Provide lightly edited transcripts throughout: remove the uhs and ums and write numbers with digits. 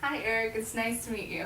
Hi Eric, it's nice to meet you.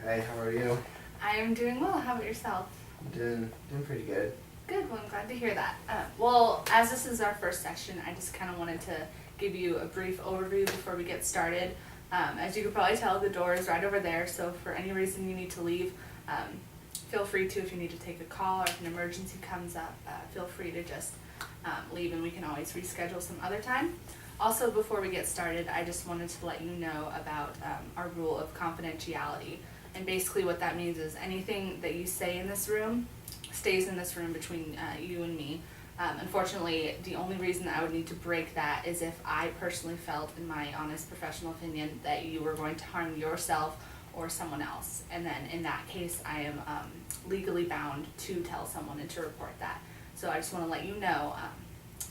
Hey, how are you? I am doing well. How about yourself? I'm doing pretty good. Good, well I'm glad to hear that. Well, as this is our first session, I just kind of wanted to give you a brief overview before we get started. As you could probably tell, the door is right over there, so if for any reason you need to leave, feel free to. If you need to take a call or if an emergency comes up, feel free to just leave and we can always reschedule some other time. Also, before we get started, I just wanted to let you know about our rule of confidentiality. And basically what that means is anything that you say in this room stays in this room between you and me. Unfortunately, the only reason that I would need to break that is if I personally felt, in my honest professional opinion, that you were going to harm yourself or someone else. And then in that case, I am legally bound to tell someone and to report that. So I just want to let you know.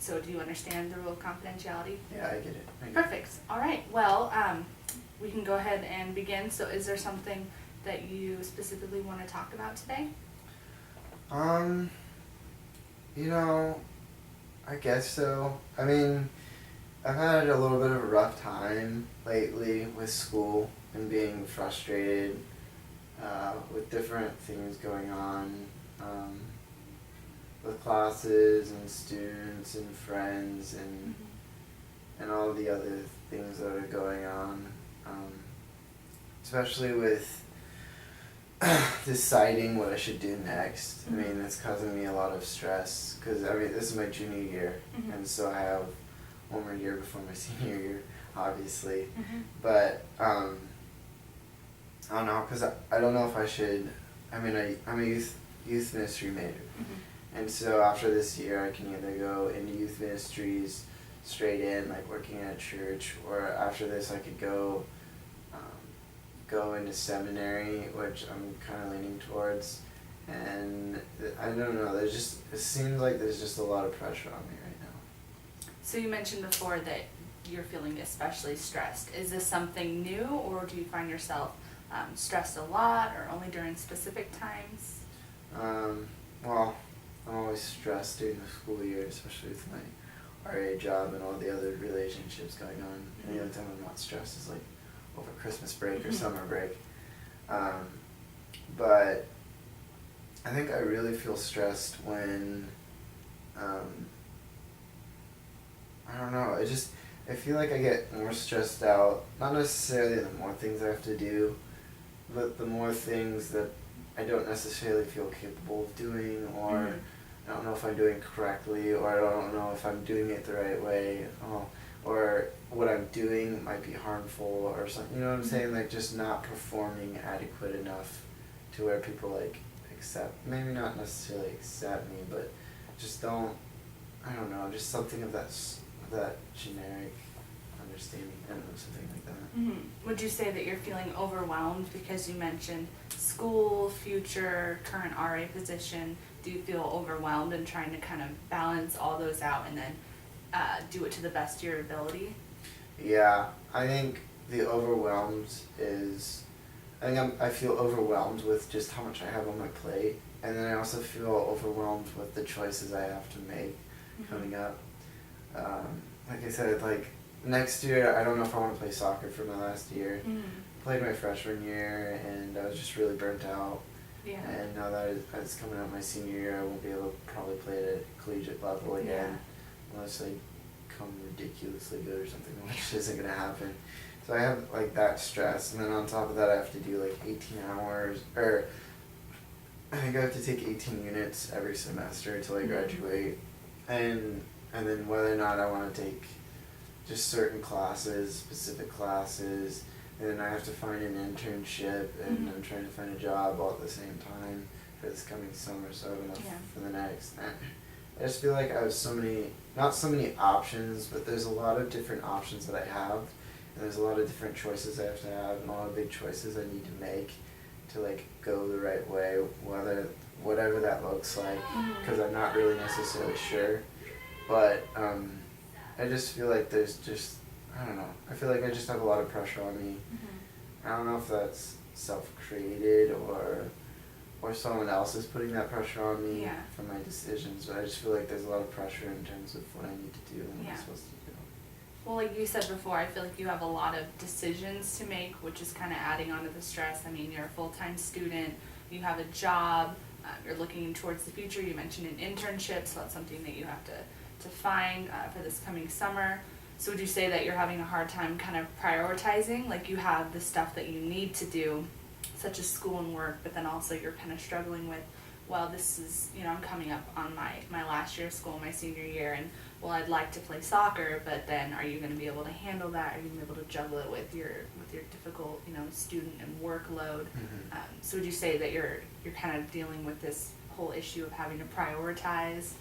So do you understand the rule of confidentiality? Yeah, I get it. Perfect. All right. Well, we can go ahead and begin. So is there something that you specifically want to talk about today? I guess so. I mean, I've had a little bit of a rough time lately with school and being frustrated with different things going on with classes and students and friends and all the other things that are going on, especially with deciding what I should do next. I mean, it's causing me a lot of stress because, this is my junior year, and so I have one more year before my senior year, obviously. But, I don't know, because I don't know if I should, I'm a youth ministry major. And so after this year, I can either go into youth ministries straight in, like working at a church, or after this I could go into seminary, which I'm kind of leaning towards. And I don't know, it seems like there's just a lot of pressure on me right now. So you mentioned before that you're feeling especially stressed. Is this something new, or do you find yourself stressed a lot or only during specific times? Well, I'm always stressed during the school year, especially with my RA job and all the other relationships going on. And the only time I'm not stressed is like over Christmas break or summer break. But I think I really feel stressed when, I don't know, I feel like I get more stressed out, not necessarily the more things I have to do, but the more things that I don't necessarily feel capable of doing, or I don't know if I'm doing correctly, or I don't know if I'm doing it the right way, or what I'm doing might be harmful or something, you know what I'm saying? Like just not performing adequate enough to where people like accept, maybe not necessarily accept me, but just don't, I don't know, just something of that generic understanding, I don't know, something like that. Would you say that you're feeling overwhelmed because you mentioned school, future, current RA position? Do you feel overwhelmed and trying to kind of balance all those out and then do it to the best of your ability? Yeah, I think the overwhelmed is, I feel overwhelmed with just how much I have on my plate, and then I also feel overwhelmed with the choices I have to make coming up. Like I said, like next year, I don't know if I want to play soccer for my last year. Played my freshman year, and I was just really burnt out. Yeah. And now that it's coming up my senior year, I won't be able to probably play at a collegiate level again, unless I become ridiculously good or something, which isn't going to happen. So I have like that stress, and then on top of that I have to do like 18 hours, or I think I have to take 18 units every semester until I graduate, and then whether or not I want to take just certain classes, specific classes, and then I have to find an internship, and I'm trying to find a job all at the same time for this coming summer, so I have enough for the next. I just feel like I have not so many options, but there's a lot of different options that I have, and there's a lot of different choices I have to have, and a lot of big choices I need to make to like go the right way, whatever that looks like, because I'm not really necessarily sure, but I just feel like there's just, I don't know, I feel like I just have a lot of pressure on me. I don't know if that's self-created or someone else is putting that pressure on me for my decisions, but I just feel like there's a lot of pressure in terms of what I need to do and what I'm supposed to do. Well, like you said before, I feel like you have a lot of decisions to make, which is kind of adding on to the stress. I mean, you're a full-time student, you have a job, you're looking towards the future. You mentioned an internship, so that's something that you have to find for this coming summer. So would you say that you're having a hard time kind of prioritizing? Like you have the stuff that you need to do, such as school and work, but then also you're kind of struggling with, well, this is, you know, I'm coming up on my last year of school, my senior year, and well, I'd like to play soccer, but then are you going to be able to handle that? Are you going to be able to juggle it with your difficult, you know, student and workload? Mm-hmm. So would you say that you're kind of dealing with this whole issue of having to prioritize?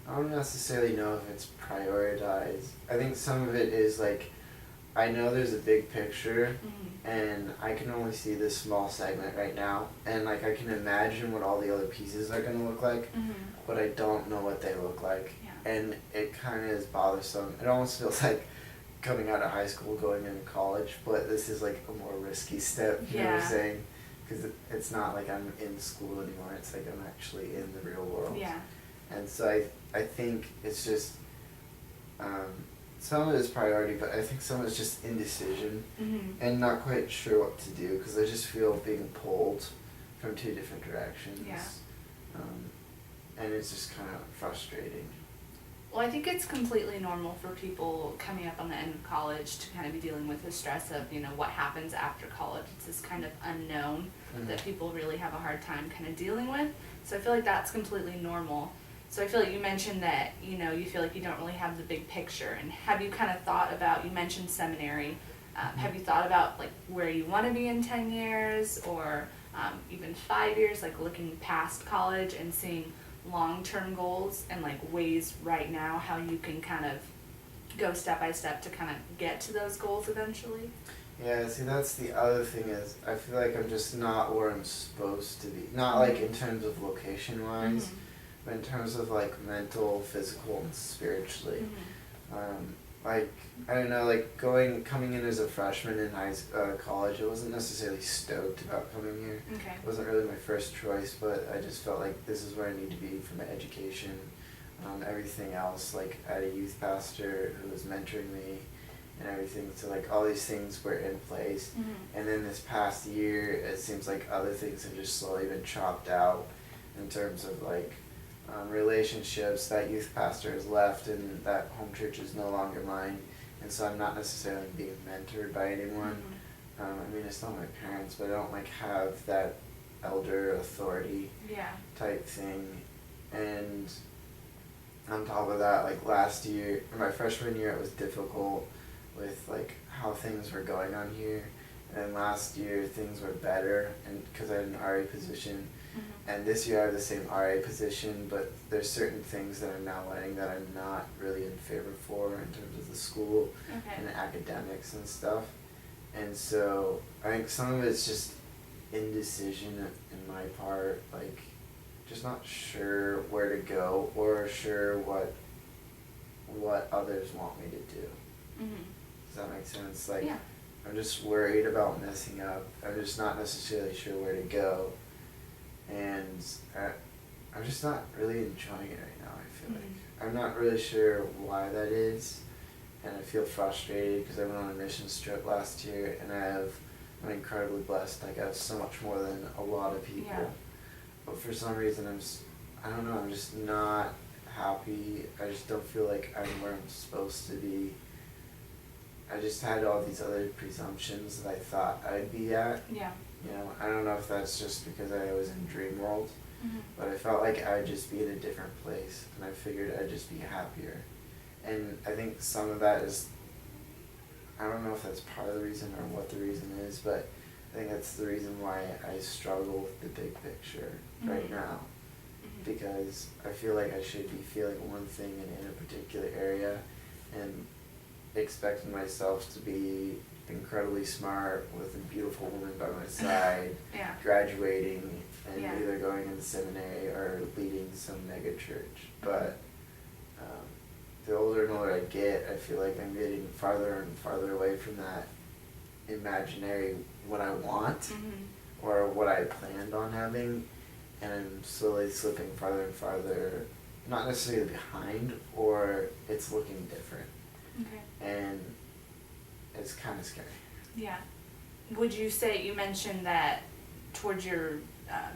I don't necessarily know if it's prioritized. I think some of it is like, I know there's a big picture, Mm-hmm. and I can only see this small segment right now, and like I can imagine what all the other pieces are gonna look like, Mm-hmm. but I don't know what they look like. Yeah. And it kind of is bothersome. It almost feels like coming out of high school, going into college, but this is like a more risky step, you know what I'm Yeah. saying? Because it's not like I'm in school anymore, it's like I'm actually in the real world. Yeah. And so I think it's just, some of it is priority, but I think some of it's just indecision Mm-hmm. and not quite sure what to do, because I just feel being pulled from two different directions. Yeah. And it's just kind of frustrating. Well, I think it's completely normal for people coming up on the end of college to kind of be dealing with the stress of, you know, what happens after college. It's this kind of unknown that people really have a hard time kind of dealing with. So I feel like that's completely normal. So I feel like you mentioned that, you know, you feel like you don't really have the big picture. And have you kind of thought about, you mentioned seminary, have you thought about like where you want to be in 10 years or even 5 years, like looking past college and seeing long-term goals and like ways right now how you can kind of go step by step to kind of get to those goals eventually? Yeah, see, that's the other thing is I feel like I'm just not where I'm supposed to be. Not like in terms of location-wise, but in terms of like mental, physical, and spiritually. Mm-hmm. Like, I don't know, like coming in as a freshman in college, I wasn't necessarily stoked about coming here. Okay. It wasn't really my first choice, but I just felt like this is where I need to be for my education. Everything else, like I had a youth pastor who was mentoring me and everything, so like all these things were in place. Mm-hmm. And then this past year, it seems like other things have just slowly been chopped out in terms of like relationships. That youth pastor has left and that home church is no longer mine, and so I'm not necessarily being mentored by anyone. Mm-hmm. I mean, it's not my parents, but I don't like have that elder authority Yeah. type thing. And on top of that, like last year, or my freshman year, it was difficult with like how things were going on here. And then last year things were better, and because I had an RA position. Mm-hmm. And this year I have the same RA position, but there's certain things that I'm now learning that I'm not really in favor for in terms of the school Okay. and the academics and stuff. And so I think some of it's just indecision in my part, like just not sure where to go or sure what others want me to do. Mm-hmm. Does that make sense? Like, Yeah. I'm just worried about messing up. I'm just not necessarily sure where to go. And I'm just not really enjoying it right now, I feel like. I'm not really sure why that is. And I feel frustrated because I went on a missions trip last year and I'm incredibly blessed. Like, I have so much more than a lot of people. Yeah. But for some reason, I don't know, I'm just not happy. I just don't feel like I'm where I'm supposed to be. I just had all these other presumptions that I thought I'd be at. Yeah. You know, I don't know if that's just because I was in dream world, Mm-hmm. but I felt like I'd just be in a different place, and I figured I'd just be happier. And I think some of that is, I don't know if that's part of the reason or what the reason is, but I think that's the reason why I struggle with the big picture right Mhm. now. Mm-hmm. Because I feel like I should be feeling one thing in a particular area and expecting myself to be incredibly smart with a beautiful woman by my side, Yeah. graduating and Yeah. either going into seminary or leading some mega church. But the older and older I get, I feel like I'm getting farther and farther away from that imaginary what I want Mm-hmm. or what I planned on having, and I'm slowly slipping farther and farther, not necessarily behind, or it's looking different. Okay. and it's kind of scary. Yeah. Would you say, you mentioned that towards your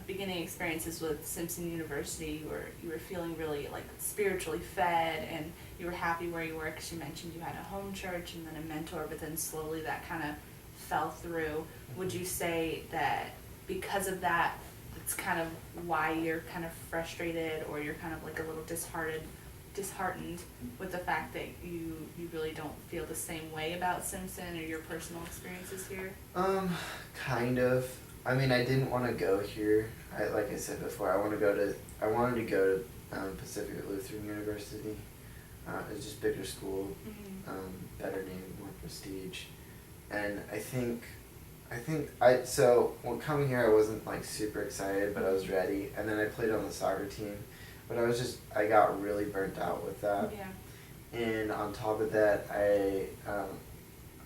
beginning experiences with Simpson University, you were feeling really like spiritually fed, and you were happy where you were, because you mentioned you had a home church and then a mentor, but then slowly that kind of fell through. Would you say that because of that, it's kind of why you're kind of frustrated, or you're kind of like a little disheartened with the fact that you really don't feel the same way about Simpson or your personal experiences here? Kind of. I mean, I didn't want to go here. Like I said before, I wanted to go to Pacific Lutheran University. It's just bigger school, better name, more prestige, and so when coming here, I wasn't like super excited, but I was ready. And then I played on the soccer team, but I got really burnt out with that. Yeah. And on top of that, I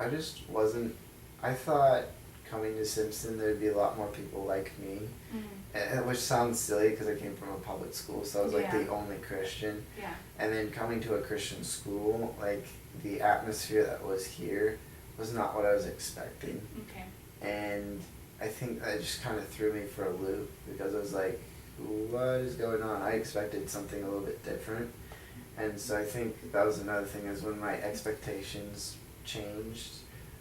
just wasn't. I thought coming to Simpson there'd be a lot more people like me, which sounds silly because I came from a public school, so I was like the only Christian. Yeah. And then coming to a Christian school, like the atmosphere that was here was not what I was expecting. Okay. And I think that just kind of threw me for a loop, because I was like, what is going on? I expected something a little bit different. And so I think that was another thing, is when my expectations changed,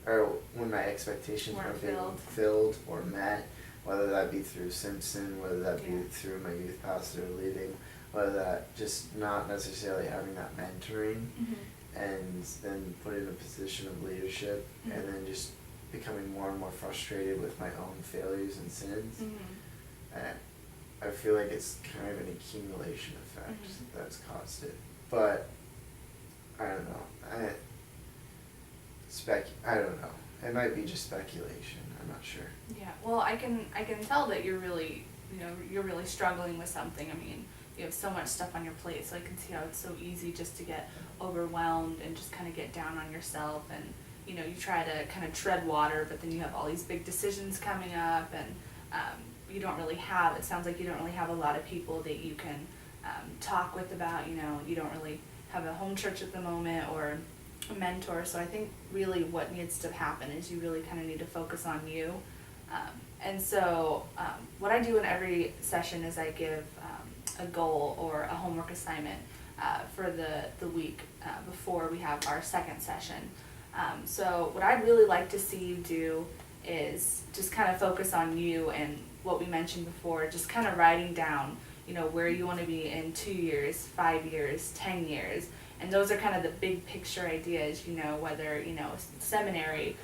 or when my expectations weren't being filled or met, whether that be through Simpson, whether that be through my youth pastor leaving, whether that just not necessarily having that mentoring, and then put in a position of leadership, and then just becoming more and more frustrated with my own failures and sins. And I feel like it's kind of an accumulation effect that's caused it. But I don't know. I don't know. It might be just speculation. I'm not sure. Yeah. Well, I can tell that you're really struggling with something. I mean, you have so much stuff on your plate, so I can see how it's so easy just to get overwhelmed and just kind of get down on yourself, and you try to kind of tread water, but then you have all these big decisions coming up, and it sounds like you don't really have a lot of people that you can talk with about, you don't really have a home church at the moment or a mentor. So I think really what needs to happen is you really kind of need to focus on you. And so what I do in every session is I give a goal or a homework assignment for the week before we have our second session. So what I'd really like to see you do is just kind of focus on you and what we mentioned before, just kind of writing down, where you want to be in 2 years, 5 years, 10 years. And those are kind of the big picture ideas, whether, seminary,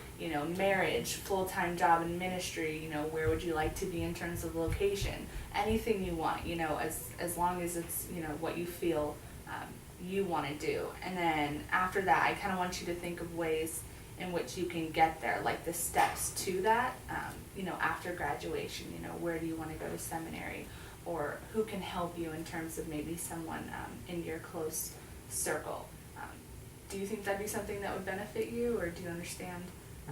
marriage, full-time job in ministry, where would you like to be in terms of location, anything you want, as long as it's, what you feel you want to do. And then after that, I kind of want you to think of ways in which you can get there, like the steps to that, after graduation, where do you want to go to seminary, or who can help you in terms of maybe someone in your close circle. Do you think that'd be something that would benefit you, or do you understand?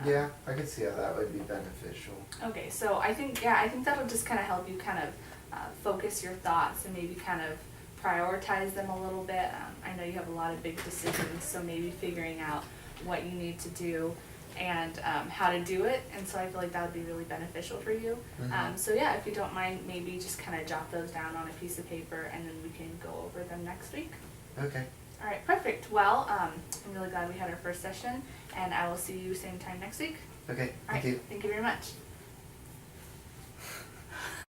Yeah, I can see how that would be beneficial. Okay, so I think that'll just kind of help you kind of focus your thoughts and maybe kind of prioritize them a little bit. I know you have a lot of big decisions, so maybe figuring out what you need to do and how to do it, and so I feel like that would be really beneficial for you. So yeah, if you don't mind, maybe just kind of jot those down on a piece of paper, and then we can go over them next week. Okay. All right, perfect. Well, I'm really glad we had our first session, and I will see you same time next week. Okay, thank you. Thank you very much.